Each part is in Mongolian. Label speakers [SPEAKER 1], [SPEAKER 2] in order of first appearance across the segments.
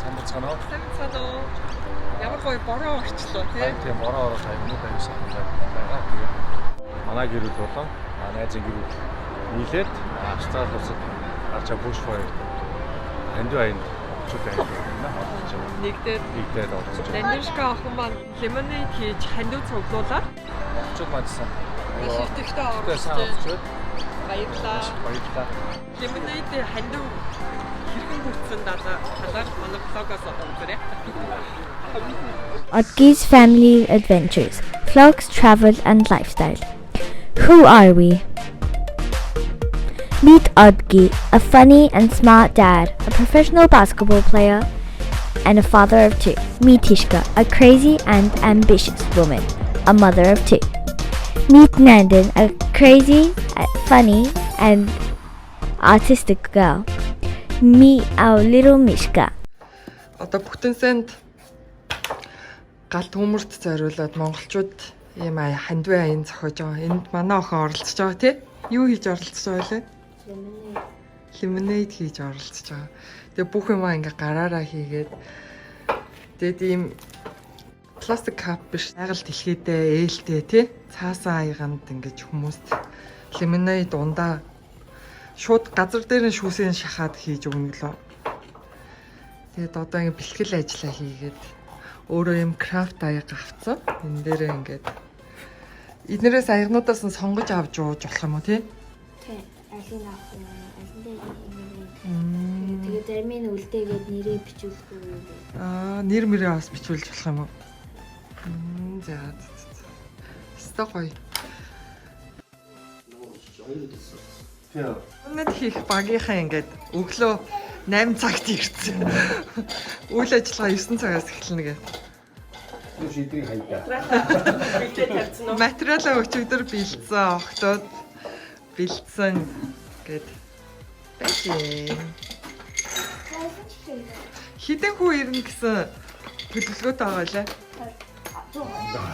[SPEAKER 1] Сайн байна уу?
[SPEAKER 2] Сайн уу? Ямар гоё бороо орчлоо тий.
[SPEAKER 1] Тийм бороо ороод аюулгүй байсан байгаа. Тэгээд манай гэрэл болон найзын гэрэл нийлээд Австрали улсад гарчаа буш фойр хандив аянд очиж байна. Нэгдээд орсон.
[SPEAKER 2] Данишка охин маань лимонад хийж хандив цуглуулаад
[SPEAKER 1] очиж мадсан.
[SPEAKER 2] шилтгэхдээ
[SPEAKER 1] Орсон. Баярлалаа.
[SPEAKER 2] Лимонад хандив хэрхэн хүрсэн талаар манай блогоос үзээрэй.
[SPEAKER 3] Odgi's Family Adventures, Vlogs, Travel and Lifestyle. Who are we? Meet Odgi, a funny and smart dad, a professional basketball player, and a father of two. Meet Tishka, a crazy and ambitious woman, a mother of two. Meet Nandin, a crazy, funny, and artistic girl. Meet our little Mishka.
[SPEAKER 2] Одоо бүтэн санд галт хүмүүст зориулаад монголчууд ийм хандив аян зохиож байгаа. Энд манай охин оролцож байгаа тий? Юу хийж оролцож байгаа вэ? Лимонад хийж оролцож байгаа. Тэгээ бүх юмаа ингээ гараараа хийгээд тэгээд ийм пластик кап биш айгал дэлхийдээ ээлтэй тий? Цаасан аяганд ингээ хүмүүст лимонад дундаа шууд газар дээр нь шүүсийн шахаад хийж өгнө гэлөө. Тэгээд одоо ингээ бэлтгэл ажиллаа хийгээд өөрөө юм крафт аяг авцсан. Энэ дээрээ ингээд эднэрээс аягнуудаас нь сонгож авч ууж болох юм уу тий?
[SPEAKER 4] Тий. Алийг авах юм. Алин дээр тэгээд зарим нь үлдээгээд нэрээ бичүүлгүй юу?
[SPEAKER 2] Нэр мэрээ бас бичүүлж болох юм уу? За. Өстой гоё. Өнөд хийх багийнхаа ингээд өглөө 8 цагт ирсэн. Үйл ажиллагаа 9 цагаас эхэлнэ гэдэг.
[SPEAKER 1] Юу шийдгийг хайдаа.
[SPEAKER 2] Материалаа өчигдөр бэлдсэн, октод бэлдсэн гэд байна. Хідэн хүү ирнэ гэсэн төлөвлөгөөтэй байгаа лээ.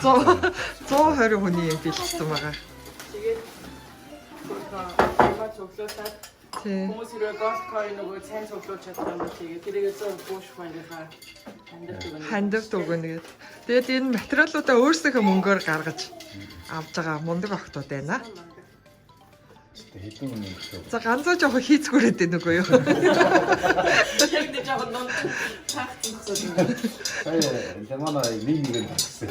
[SPEAKER 2] 120 хүний бэлдсэн байгаа. Тэгээд
[SPEAKER 5] Хүмүүс ирээ голд койн нөгөө сайн цуглуулж чадсан юм тэгээд тэрийгээ зөв буш файнийхаа
[SPEAKER 2] хандив дүгнэ гэдэг. Тэгээд энэ материалуудаа өөрсдийнхөө мөнгөөр гаргаж авч байгаа мундаг охтууд байна.
[SPEAKER 1] Хэдэн үнэ гэсэн.
[SPEAKER 2] За ганцаа жоох хийцгүүрээд байна үгүй юу?
[SPEAKER 5] яг нэг жоо нон тагцсан.
[SPEAKER 1] Лимонад нэг тагсан.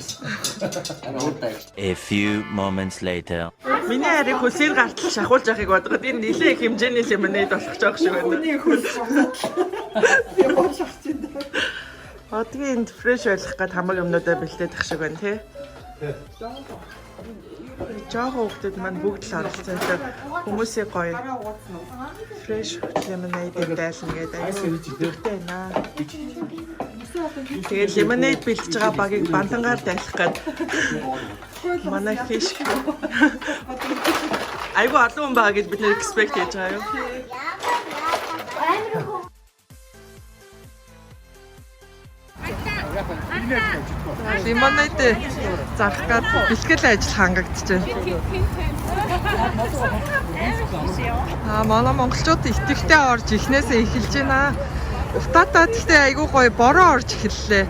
[SPEAKER 6] A few moments later.
[SPEAKER 5] Миний харийг хөлсөөр гартал шахуулж явахыг бодоход энэ нэлээд их хэмжээний лимонад болох жоох шиг байна. Миний хөлс шахуулж. Би гоо шахаж байна. Одгийн энд фреш байх гээд хамаг юмнуудаа бэлдээд ах шиг байна тий. Жаахан хүүхдүүд маань бүгд л оролцсон. Хүмүүсийн гоё фреш лимонад дайлна гэдэг аяасан хэрэгтэй байна. Тэгээд лимонад бэлтэж байгаа багийг бандангаар дайлах гээд манай фиш айгу олон хүн байгаа гэж бид нэр экспект хийж байгаа юу?
[SPEAKER 2] Лимонад зарах гээд бэлтгэл ажил хангагдаж байна. Манай монголчууд итгэвтэй орж ихнээсээ эхэлж байна. Утаатаа гэхдээ айгүй гоё бороо орж эхэллээ.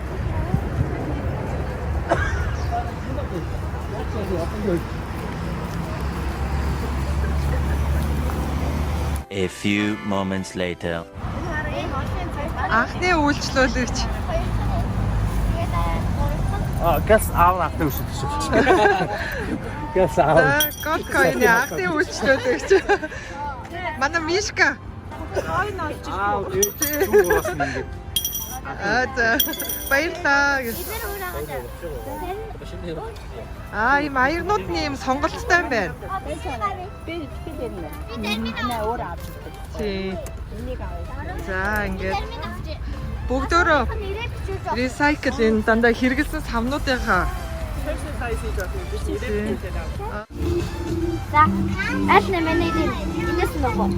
[SPEAKER 6] A few moments later.
[SPEAKER 2] Анхны үйлчлүүлэгч
[SPEAKER 1] Газ аав авах үсэж шүү. Газ аав.
[SPEAKER 2] голд койны анхны үйлчлүүлэгч манай Мишка.
[SPEAKER 1] Аав юу болсон юм бэ?
[SPEAKER 2] Баярлаа. Ийм аягнууд нь ийм сонголттой юм байна. За ингээд бүгдөө recycle энэ дандаа хэрэгэлсэн савнуудынхаа
[SPEAKER 4] За, аль нэмэнээд энэс нөгөө.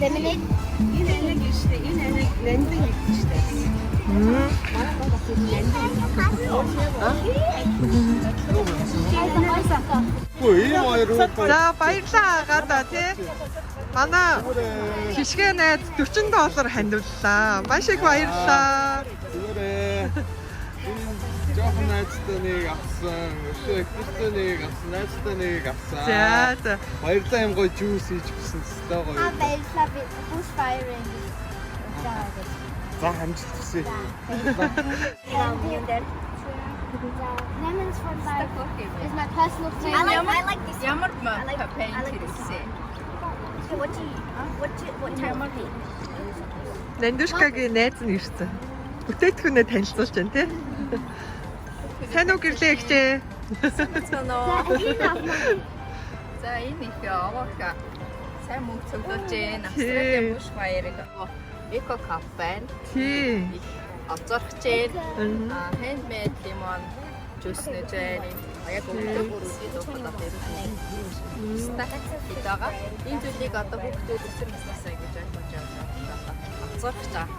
[SPEAKER 4] Нэмэнээд энэ нэг штэ, энэ нэг лендинг штэ.
[SPEAKER 2] За баярлалаа гадаа тий. Манай хишгээ найз $40 хандууллаа. Маш их баярлалаа.
[SPEAKER 1] Зүгээр. Жохон найзтай нэг авсан. Өшөө Кристоныг авсан. Найзтай нэг авсан.
[SPEAKER 2] За.
[SPEAKER 1] Баярлалаа юм гоё жуус хийж өгсөн өстой гоё.
[SPEAKER 4] Баярлалаа би bushfire-ing.
[SPEAKER 1] За амжилт хүсье.
[SPEAKER 4] Lemons from life is my personal favorite. I like this.
[SPEAKER 7] Ямар
[SPEAKER 4] I like
[SPEAKER 7] paint
[SPEAKER 4] I like this
[SPEAKER 7] хийсэн.
[SPEAKER 4] So what type of paint?
[SPEAKER 2] Нандушкагийн найз нь ирсэн. Бүтээтгүнээ танилцуулж байна тий. Сайн уу гэрлээ ихчээ.
[SPEAKER 7] За энэ их овока. Сайн мөнгө цуглуулж байна. Австралийн bushfire-ыг эко кап байна.
[SPEAKER 2] Тий.
[SPEAKER 7] Оцорч байна. Handmade lemon juice нэж байна. Яг өвдөө бүрүүдийг дуудаад ирсэн. Стак хийдэг. Энэ зүйлийг одоо хүүхдүүд өсөр наснаасаа ингэж ойлгож байна. Оцорч байгаа.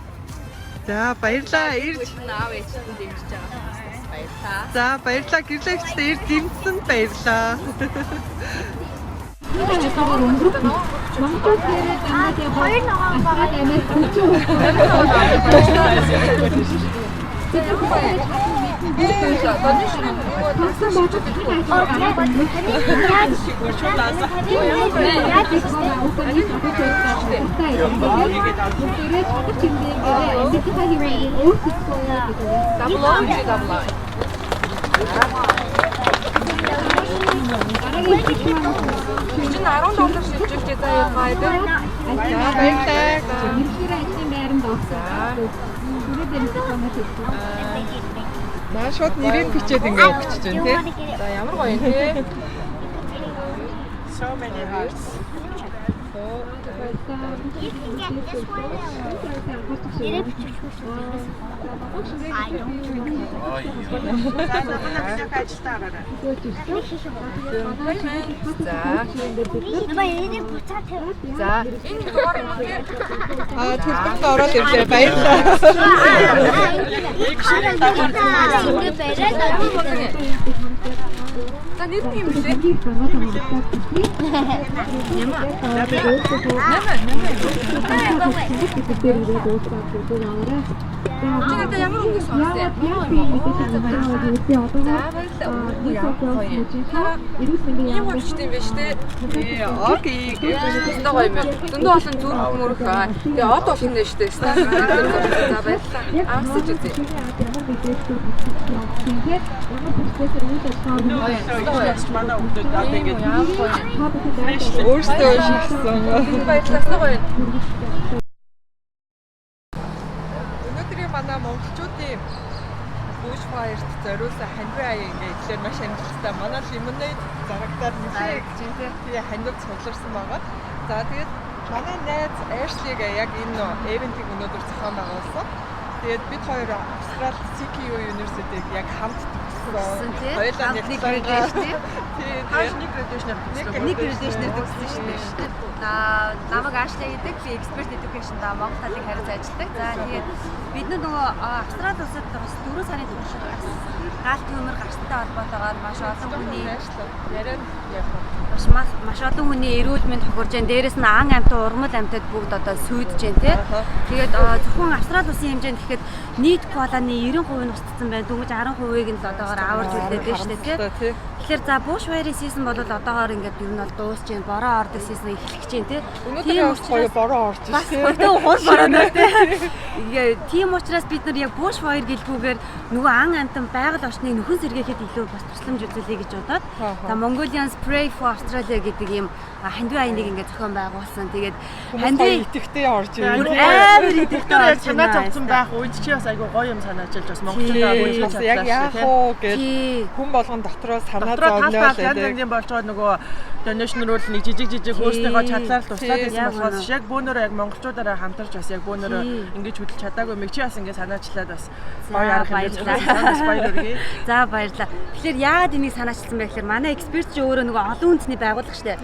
[SPEAKER 2] За баярлаа ирж.
[SPEAKER 7] Наав ээжтэй дэмжиж байгаа. Баярлаа.
[SPEAKER 2] За баярлаа гэрлэгчтэй ирж дэмжсэнд баярлаа.
[SPEAKER 4] Хоёр ногоон
[SPEAKER 2] Чинь $10 шилжүүлж заяа хайдаг. Баярлалаа. Наа шууд нэрийг бичээд ингээ өгч чинь тий. За ямар гоё юм тий.
[SPEAKER 5] So many hearts.
[SPEAKER 4] You can get this one. I don't drink.
[SPEAKER 7] За.
[SPEAKER 2] Төлбөрт ороод ирлээ баярлалаа.
[SPEAKER 7] За нэг юм блэ? Чигээр ямар үгс сонсё? Ийм хүчтэй юм байна шүү дээ. Окей. Зөндөө гоё юм. Зөндөө олон зүрх мөрөх. Тэгээ од бол юм шүү дээ. За баярлалаа. Аасч үзье.
[SPEAKER 5] Манай хүүхдүүд одоо ингэж
[SPEAKER 2] Өөртөө шигсэн.
[SPEAKER 7] Баярлалаа гоё.
[SPEAKER 2] Өнөөдрийн манай монголчуудын bushfire-т зориулсан хандив аяа ингээ ихээр маш амжилттай. Манай lemonade зарагдаад нэлээд тий хандив цугларсан байгаа. За тэгээд манай найз Ashley-г яг энэ event-ийг өнөөдөр зохион байгуулсан. Тэгээд бид хоёр Австрали CKU University-г яг хамт төгссөн. Хоёулаа нэг градуэйшн тий.
[SPEAKER 5] хааш нэг градуэйшнээр
[SPEAKER 7] Нэг градуэйшнээр төгссөн шүү дээ. Намайг Ashley гэдэг би expert education-да Монгол талыг хариуцсан ажилладаг. За тэгээд бид нөгөө Австрали улсад бас 4 сарын турш гаалт төмөр гарцтай холбоотойгоор маш олон хүний
[SPEAKER 2] яриад
[SPEAKER 7] маш олон хүний эрүүл мэнд тохирж байна. Дээрээс нь ан амьтан, урмал амьтад бүгд одоо сүйдэж байна тий. Тэгээд зөвхөн Австрали улсын хэмжээнд гэхэд нийт коаланы 90% нь устсан байна. Дөнгөж 10%-ыг нь л одоогоор аварж үлдээд байна шүү дээ тий. Тэгэхээр за bushfire season бол одоогоор ингээд ер нь бол дуусч байна. Бороо ордог season эхлэх гэж байна тий.
[SPEAKER 2] өнөөдөр гоё бороо орж
[SPEAKER 7] Бас
[SPEAKER 2] ирсэн.
[SPEAKER 7] хурдан хол бороо тий. Тийм учраас бид нар яг bushfire гэлгүүгээр нөгөө ан амьтан байгаль орчныг нөхөн сэргээхэд илүү бас тусламж үзүүлэе гэж бодоод за Mongolian Spray for Australia гэдэг ийм хандив аяыг ингээд зохион байгуулсан. Тэгээд
[SPEAKER 2] хандив итгэвтэй орж ирсэн.
[SPEAKER 7] амар идэвхтэй
[SPEAKER 5] яг
[SPEAKER 7] орж
[SPEAKER 5] санаа
[SPEAKER 7] байна.
[SPEAKER 5] зовцсон байх үед чи бас айгүй гоё юм санаачилж бас монголчуудаа үйлчлэж чадлаа.
[SPEAKER 2] Яг яах вэ гэж
[SPEAKER 7] Тий.
[SPEAKER 2] хүн болгон дотроо санаа
[SPEAKER 5] Дотроо
[SPEAKER 2] зовноо
[SPEAKER 5] тал
[SPEAKER 2] л
[SPEAKER 5] янз янзын болж байгаа нөгөө donation руу нэг жижиг хөөснийхөө чадлаар л туслаад байсан
[SPEAKER 7] Яг
[SPEAKER 5] болохоос
[SPEAKER 7] үнэ.
[SPEAKER 5] яг бөөнөрөө яг монголчуудаараа хамтарч бас яг бөөнөрөө ингэж хөдөлж чадаагүй мэг чи бас ингэ санаачлаад бас гоё арга хэмжиж бас баяр хүргэе.
[SPEAKER 7] За баярлалаа. Тэгэхээр яагаад энийг санаачилсан бэ гэхээр манай эксперт чи өөрөө нөгөө олон үндэсний байгууллага штэ.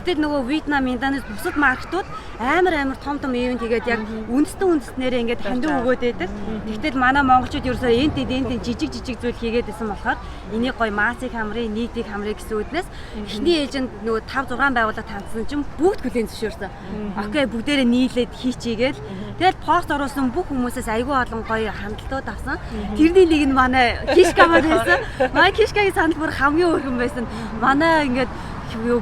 [SPEAKER 7] Тэгвэл нөгөө Вьетнам, Индонез бусад маркетууд амар том ивент хийгээд яг үндэстэн үндэстнэрээ ингээд хандив өгөөд байдаг. Тэгвэл манай монголчууд ерөөсөө энтэд жижиг зүйл хийгээд байсан болсон болохоор энийг гоё маасыг хамрын, нийтийг хамрыг гэсэн үднээс эхний ээлжинд нөгөө 5 6 байгууллага таньсан чинь бүгд хүлээн зөвшөөрсөн. Окей, бүгдээрээ нийлээд хийчихгээл. Тэгэл пост оруулсан бүх хүмүүсээс айгүй олон гоё хандлтууд авсан. Тэрний нэг нь манай Кишка маань байсан. Манай Кишкагийн санал бүр хамгийн өөрхөн байсан. Манай ингээд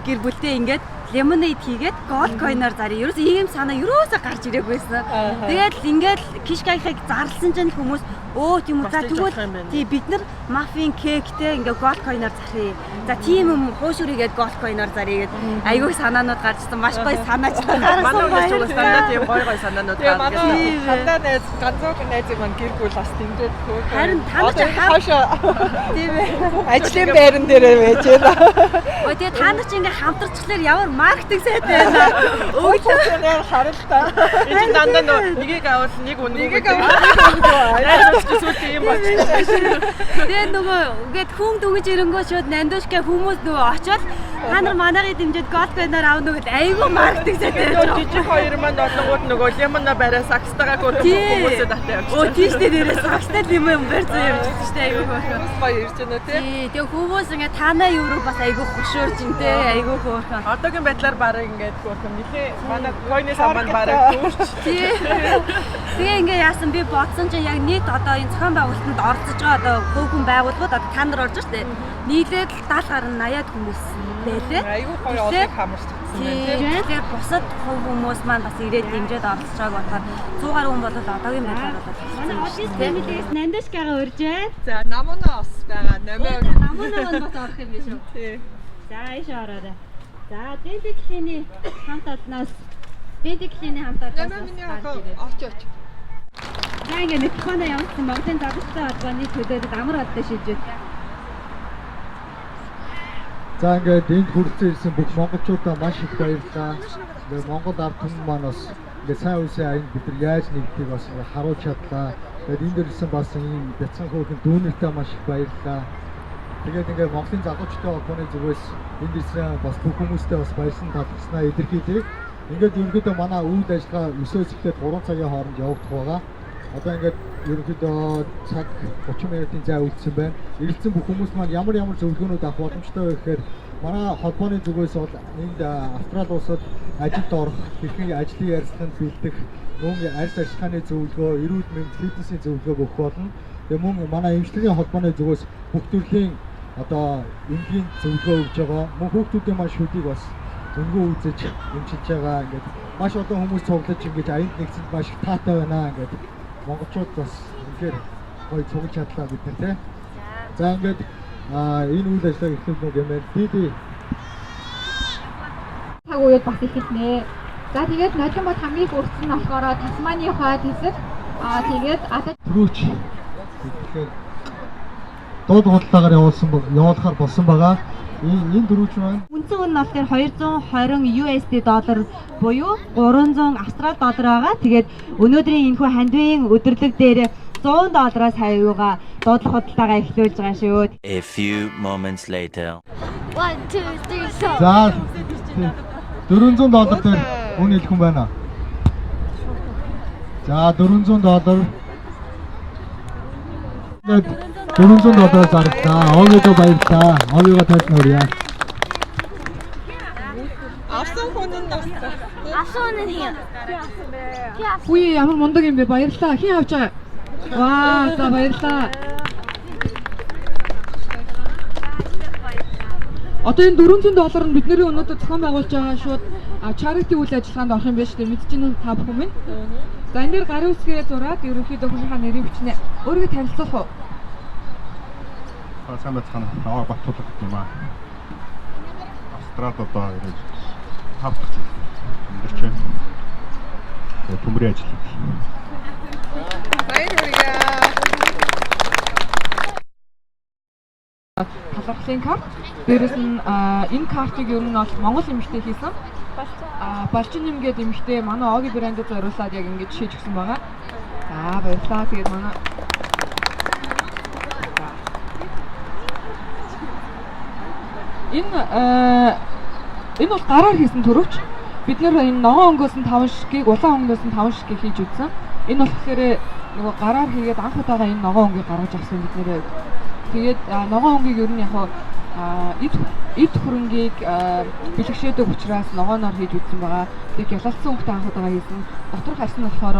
[SPEAKER 7] гэр бүлтэй ингээд lemonade хийгээд gold coin-аар зарыг. Ерөөс ийм санаа ерөөсөө гарч ирээгүй байсан. Тэгээд ингээд Кишкагийг зарлсан чинь хүмүүс өө тийм үү. За тэгвэл тий бид нар маффин кектэй ингээд gold coin-аар заръя. За тийм юм хуушүрийгээд gold coin-аар заръя гэд айгүй санаанууд гарчсан. Маш гоё санаачлал гарсан байна.
[SPEAKER 5] Манай тийм гоё санаанууд гарсан.
[SPEAKER 2] Хандаа найз ганцхан найзыг маань гэр бүл бас дэмжиж хөө.
[SPEAKER 7] Харин та нар хаашаа тийм ээ.
[SPEAKER 2] Ажлын байран дээрээ байж байна.
[SPEAKER 7] Ой тэгээ та нар чи ингээ хамтарчлаар ямар маркетинг сайт байна.
[SPEAKER 2] Өглөө харалтаа.
[SPEAKER 5] Энэ дандаа нэгийг авал нэг үнэнийг юм болчихсон.
[SPEAKER 7] Тэгээ нөгөө ингээд хүн дүгэж ирэнгөө шууд нандуушка хүмүүс нөгөө очоод та нар манайыг дэмжиж голдкойноор авна гэд айгүй маркетинг сайт байна.
[SPEAKER 5] Жижиг хоёр маань олонгууд нөгөө лемона барай сакстагаа гөрөх хүмүүсээ татаа явчихсан.
[SPEAKER 7] Оо тийш дээрээ сакстай лемон барьсан явчихсан шүү дээ айгүй хөөрхөн.
[SPEAKER 2] Гоё ирж байна тий.
[SPEAKER 7] Тэгээ хүмүүс ингээ танаа юу руу бас айгүй хөшөөрч ин тий айгүй хөөрхөн.
[SPEAKER 5] Одоогийн байдлаар барыг ингээд гөрөх нэлээ манай койны самбар барыг дүүрч.
[SPEAKER 7] Тий. Тэгээ ингээ яасан би бодсон чинь яг нийт одоо энэ зохион байгуулалтанд орцож байгаа одоо хөвгөн байгууллагууд одоо та нар орж штэ. Нийлээд 70 гаруй 80-аад хүмүүс байлээ.
[SPEAKER 2] Айгүй гоё олыг хамарч.
[SPEAKER 7] Тэгэхээр бусад хөв хүмүүс маань бас ирээд дэмжиж оролцож байгааг бодоход 100 гаруй хүн бол одоогийн байдлаар бол болсон юм шиг фэмилигээс нандашкагаа урьжээ.
[SPEAKER 2] За намуунаас байгаа намаа.
[SPEAKER 7] Намуунаа бас орох юм биш үү?
[SPEAKER 2] Тий.
[SPEAKER 7] За ийш ороорой. За дэнтэклийн хамт олноос дэнтэклийн хамт олноос
[SPEAKER 2] Намаа миний очооч.
[SPEAKER 7] За ингээд нэтхоноо явуулсан Монголын загвартай холбооны төлөөлөлд амар алтай шилжээд.
[SPEAKER 8] За ингээд энд хүрсэн ирсэн бүх монголчуудаа маш их баярлалаа. Тэгээд Монгол ард түмэн маань бас ингээд сайн үсээ аянд бид нар яаж нэгдгийг бас ингээд харуулж чадлаа. Тэгээд энд ирсэн бас ийм бяцхан хөөрхөн дүүнертэй маш их баярлалаа. Тэгээд ингээд Монголын залуучуудын холбооны зүгээс энд ирсэн бас бүх хүмүүстээ бас баярсан талархснаа илэрхийлье. Ингээд ерөнхийдөө манай үйл ажиллагаа 9-өөс эхлээд 3 цагийн хооронд явагдах байгаа. Одоо ингээд ерөнхийдөө цаг 30 минутын зай үлдсэн байна. Ирэлцсэн бүх хүмүүс маань ямар зөвлөгөөнүүд авах боломжтой вэ гэхээр манай холбооны зүгээс бол энд Австрали улсад ажилд орох, хэрхэн ажлын ярилцлаганд бэлдэх, мөн арьс ашигlaаны зөвлөгөө, эрүүл мэндийн фитнесийн зөвлөгөө өгөх болно. Тэгээ мөн манай эмчилгээний холбооны зүгээс бүх төрлийн одоо энгийн зөвлөгөө өгж байгаа. Мөн хүүхдүүдийн маань шүдийг бас зөнгөө үзэж эмчилж байгаа. Ингээд маш олон хүмүүс цуглаж ингэж аянд нэгцэнд маш их таатай байна ингээд монголчууд бас үнэхээр гоё цуглаж чадлаа бид нар тий. За ингээд энэ үйл ажиллагааг эхлүүлнэ гэмээр ди
[SPEAKER 9] цаг үед бас эхэлнэ. За тэгээд нодлон бод хамгийн их өрсөн нь болохоор Тасманы хойд хэсэг. Тэгээд
[SPEAKER 8] түрүүч тэгэхээр дууд худалдаагаар явуулахаар болсон байгаа. Энэ дөрвч маань
[SPEAKER 7] Үндсэн үн нь болохоор 220 USD доллар буюу 300 Австрали доллар байгаа. Тэгээд өнөөдрийн энэхүү хандивын өдөрлөг дээр 100 доллараас хавьюугаа дуудлага худалдаагаа эхлүүлж байгаа шүү.
[SPEAKER 6] A few moments later.
[SPEAKER 4] 1 2 3 4.
[SPEAKER 8] за $400 дээр үн хэлэх юм байна. За $400. $400 зарагдаа. Овёдоо баярлалаа. Овёгоо тайлбар өрье.
[SPEAKER 2] Авсан хүн нь бас.
[SPEAKER 4] Авсан нь хин.
[SPEAKER 9] үе ямар мундаг юм бэ? Баярлалаа. Хин авч байгаа. Ваа, за баярлалаа. Одоо энэ $400 нь бидний өнөөдөр зохион байгуулж байгаа шууд charity үйл ажиллагаанд орох юм байна шүү дээ. Мэдж байна та бүхэн минь. За энэ дээр гарын үсгээ зураад ерөнхийдөө хүмүүсийн нэрийг бичнэ. Өөрийгөө танилцуулах уу?
[SPEAKER 10] Сайн байцгаана. Наваа Батулга гэх юм аа. Австралид одоо ирээд 5 дахь жил амьдарч байна. Төмрийн ажиллаж.
[SPEAKER 2] Баярлалаа.
[SPEAKER 9] Талархлын карт. Дээрээс нь энэ картыг ер нь бол Монгол эмэгтэй хийсэн. Балчин нэм гэдэг эмэгтэй манай Оги брэндд зориулаад яг ингэж шийдэж өгсөн байгаа. За баярлалаа. Тэгээд манай энэ бол гараар хийсэн төрөвч. Бид нэр энэ ногоон өнгөөс нь 5 шигийг, улаан өнгөөс нь 5 шигийг хийж үзсэн. Энэ болохоор нөгөө гараар хийгээд анх удаага энэ ногоон өнгийг гаргаж авсан бид нэр Тэгээд ногоон өнгийг ер нь яг эд хөрөнгийг бэлгшээдэг учраас ногооноор хийж үзсэн байгаа. Тэгээд гялалцсан хөнгөтэй анх удаага хийсэн. Дотор харсан болохоор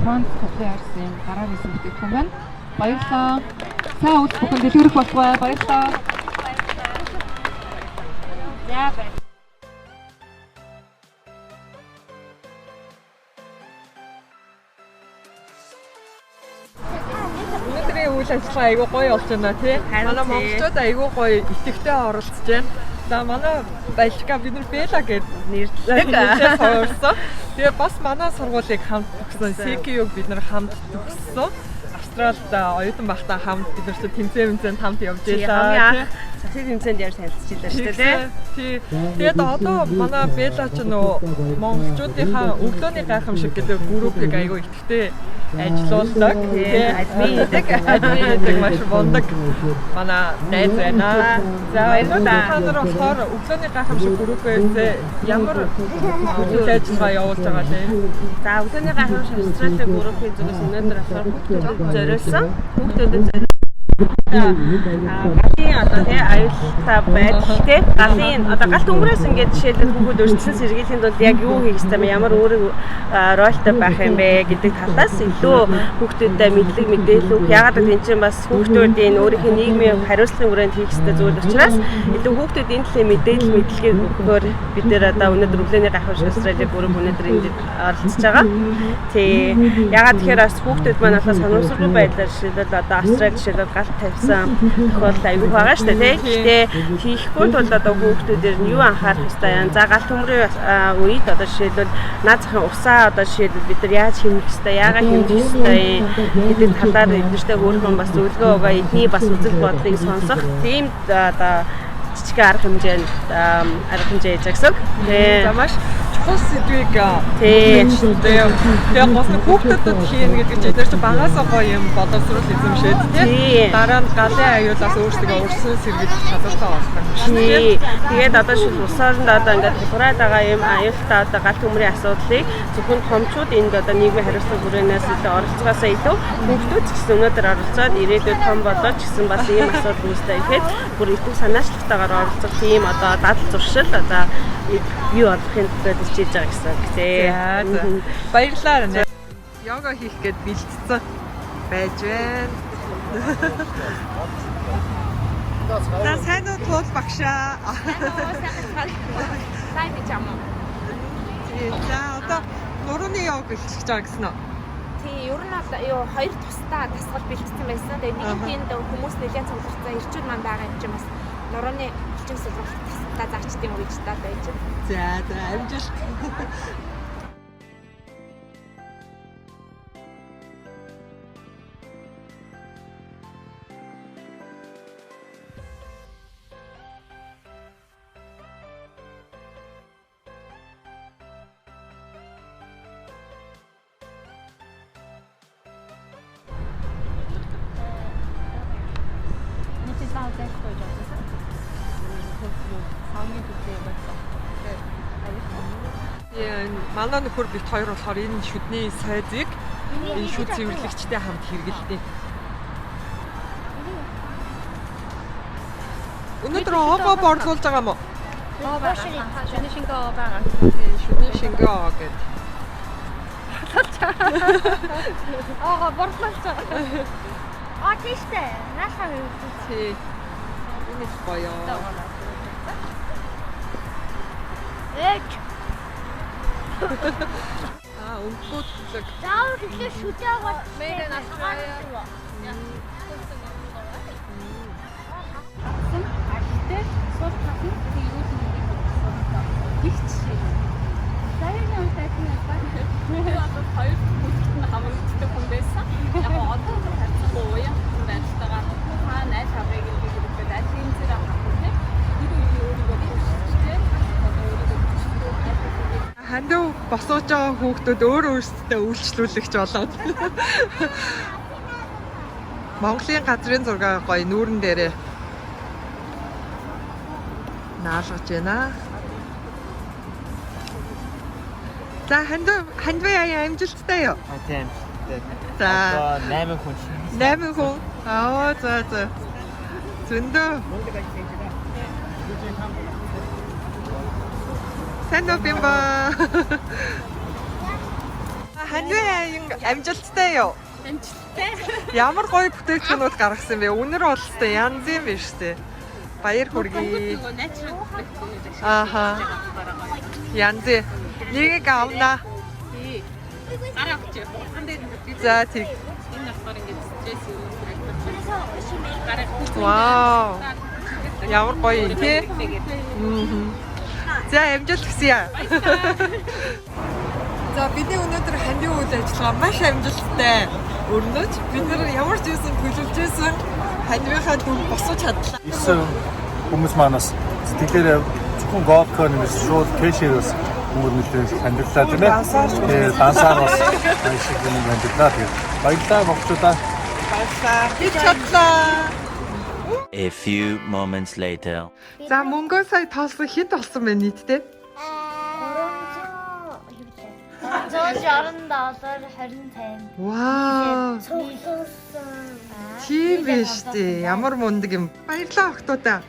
[SPEAKER 9] Франц хотын арсын гараар хийсэн бүтээгдэхүүн байна. Баярлалаа. Сайн үйл бүхэн дэлгэрэх болтугай. Баярлалаа.
[SPEAKER 7] За бай.
[SPEAKER 2] Өнөөдрийн үйл ажиллагаа айгүй гоё болж байна тий. Манай монголчууд айгүй гоё итэхтэй оролцож байна. За манай Балика бид нар Бела гэж нэрлэдэг соорсон. Тэгээ бас манай сургуулийг хамт төгссөн. CQ-г бид нар хамт төгссөн. Австралид оюутан байхдаа хамт бид нар тэмцээнд хамт явж байлаа.
[SPEAKER 7] Сахиг тэмцээнд яаж танилцчихлаа шүү дээ тий.
[SPEAKER 2] Тэгээд одоо манай Бела ч нөө монголчуудынхаа өглөөний гайхамшиг гэдэг группийг айгүй итэхтэй ажиллаулдаг. Админдаг маш бондог. Манай найз байна. За баярлалаа. Та нар болохоор өглөөний гайхамшиг группээс ямар үйл ажиллагаа явуулж байгаа лээ?
[SPEAKER 7] За өглөөний гайхамшиг Австралийн группийн зүгээс өнөөдөр болохоор хүүхдүүдэд зориулсан. Хүүхдүүдэд галын одоо тий аюултай байдал тий галын одоо галт өнгөрөөс ингээд жишээлбэл хүүхэд өрчлөн сэргийлэхийн тулд яг юу хийх ёстой юм ямар өөрийн ролтой байх юм бэ гэдэг талаас илүү хүүхдүүдэд мэдлэг мэдээлэл өгөх. Ягаад гэвэл энэ чинь бас хүүхдүүдийн өөрийнхөө нийгмийн хариуцлагын хүрээнд хийх ёстой зүйл учраас илүү хүүхдүүд энэ талын мэдээлэл мэдлэгийг өгөхөөр бид нэр одоо өнөөдөр өглөөний гайхамшиг Австралийн групп өнөөдөр энд оролцож байгаа. Тий ягаад тэгэхээр бас хүүхдүүд маань болохоор санамсаргүй байдлаар жишээлбэл одоо Австрали жишээлбэл тавьсан тохиолдол аягүй байгаа шүү дээ тий. Гэхдээ хийхгүй тул одоо хүүхдүүдээр нь юу анхаарах ёстой юм. За галт төмрийн үед одоо жишээлбэл наад захын усаа одоо жишээлбэл бид нар яаж хэмнэх ёстой, яагаад хэмнэх ёстой гэдэг талаар эдгээртэй хөөрхөн бас зөвлөгөө өгөө эдний бас үзэл бодлыг сонсох тийм одоо жижиг арга хэмжээнд арга хэмжээ хийж байгаа гэсэн. Тий.
[SPEAKER 2] За маш чухал сэдвийг
[SPEAKER 7] тэгээ
[SPEAKER 2] гол нь хүүхдэд хийн гэдэг чинь эдгээр чинь багасаа гоё юм боловсруул эзэмшээд тий. Дараа нь галын аюулаас өөрсдөө урьсан сэргийлэх чадвартай болох юм шүү дээ.
[SPEAKER 7] Тэгээд одоо шил усаанд одоо ингээд хураад байгаа юм аюултай одоо галт төмрийн асуудлыг зөвхөн томчууд энд одоо нийгмийн хариуцлага бүрээнээс илүү оролцоогоосаа илүү хүүхдүүд ч гэсэн өнөөдөр оролцоод ирээдүйд том болоод ч гэсэн бас ийм асуудал үүсдэг гэхэд бүр итгэл санаачлалтайгаар оролцох тийм одоо дадал зуршил одоо юу болохын тулд хийж байгаа гэсэн үг тий.
[SPEAKER 2] Баярлалаа. Йога хийх гээд бэлдсэн байж байна. За сайн уу туул багшаа.
[SPEAKER 4] Сайн гэж юм уу?
[SPEAKER 2] За одоо нурууны йог бэлтгэж байгаа гэсэн үү?
[SPEAKER 4] Тий, ер нь юу хоёр тусдаа дасгал бэлтгэсэн байсан. Тэгээ нэг тиймд хүмүүс нэлээд цугларсан ирчүүд маань байгаа юм чинь бас нурууны хүчин сургалт тасдаа заачдын үеч та байж.
[SPEAKER 2] За амжилт. Манай нөхөр бит хоёр болохоор энэ шүдний сайзыг энэ шүд цэвэрлэгчтэй хамт хэрэгэлдэг. Өнөөдөр овоо борлуулж байгаа юм уу?
[SPEAKER 4] Шүний шингөө байгаа.
[SPEAKER 2] Шүний шингөө гэдэг.
[SPEAKER 4] Борлуулж байгаа. Тийштэй. Наашаа хийх.
[SPEAKER 2] Тий. Энэ гоё. Өмгөөдлөг.
[SPEAKER 4] Заавал ихтэй шүдээ гоо. Мega насраа. Ашигтай сул тахны юу юм бэ? Их чи. Сайн юм тань байна. Одоо хоёр бүтээн хамрагддаг хүн байсан. Яг одоо харцсан уу яа байна тагаа. Та найз авыг гэдэг аль хэмжээр авах вэ?
[SPEAKER 2] Хандив босооч байгаа хүүхдүүд өөр өөрсдөө үйлчлүүлэгч болоод Монголын газрын зураг гоё нүүрэн дээрээ наалгаж байна. За хандив яа амжилттай юу?
[SPEAKER 11] Тийм.
[SPEAKER 2] За
[SPEAKER 11] 8 хүн.
[SPEAKER 2] 8 хүн. Аа за. Зөндөө. Сайн уу юм ба. Хандвайн амжилттай юу?
[SPEAKER 4] Амжилттай.
[SPEAKER 2] Ямар гоё бүтээгдэхүүнүүд гаргасан бэ? Үнэр болстой янз юм биш үү? Баяр хүргэе. Ааха. Янз. Нэг авна.
[SPEAKER 4] Гараа авч.
[SPEAKER 2] За тэг.
[SPEAKER 4] Энэ болохоор ингээд стресс юу. Гараа.
[SPEAKER 2] Вау. Ямар гоё юм тий? За амжилт хүсье. За бидний өнөөдөр хандив үйл ажиллагаа маш амжилттай өрнөж бид нар ямар ч юусэн төлөвлөж байсан хандивынхаа дүн босож чадлаа.
[SPEAKER 1] Ирсэн хүмүүс манаас тэгэхээр зөвхөн голф нэмээс шууд кэшээс өөр нөлөө хандивлаа тийм ээ. Тэгээд дансаар бас маш их юм хандивлаа. Тэгээд баярлалаа монголчуудаа.
[SPEAKER 2] Баярлалаа. Бид чадлаа.
[SPEAKER 6] A few moments later.
[SPEAKER 2] За мөнгөө сая тоосон хэд болсон бэ нийтдээ?
[SPEAKER 3] $365.28.
[SPEAKER 2] Вау.
[SPEAKER 3] Цуглуулсан.
[SPEAKER 2] Тийм биш үү? Ямар мундаг юм. Баярлалаа охтуудаа.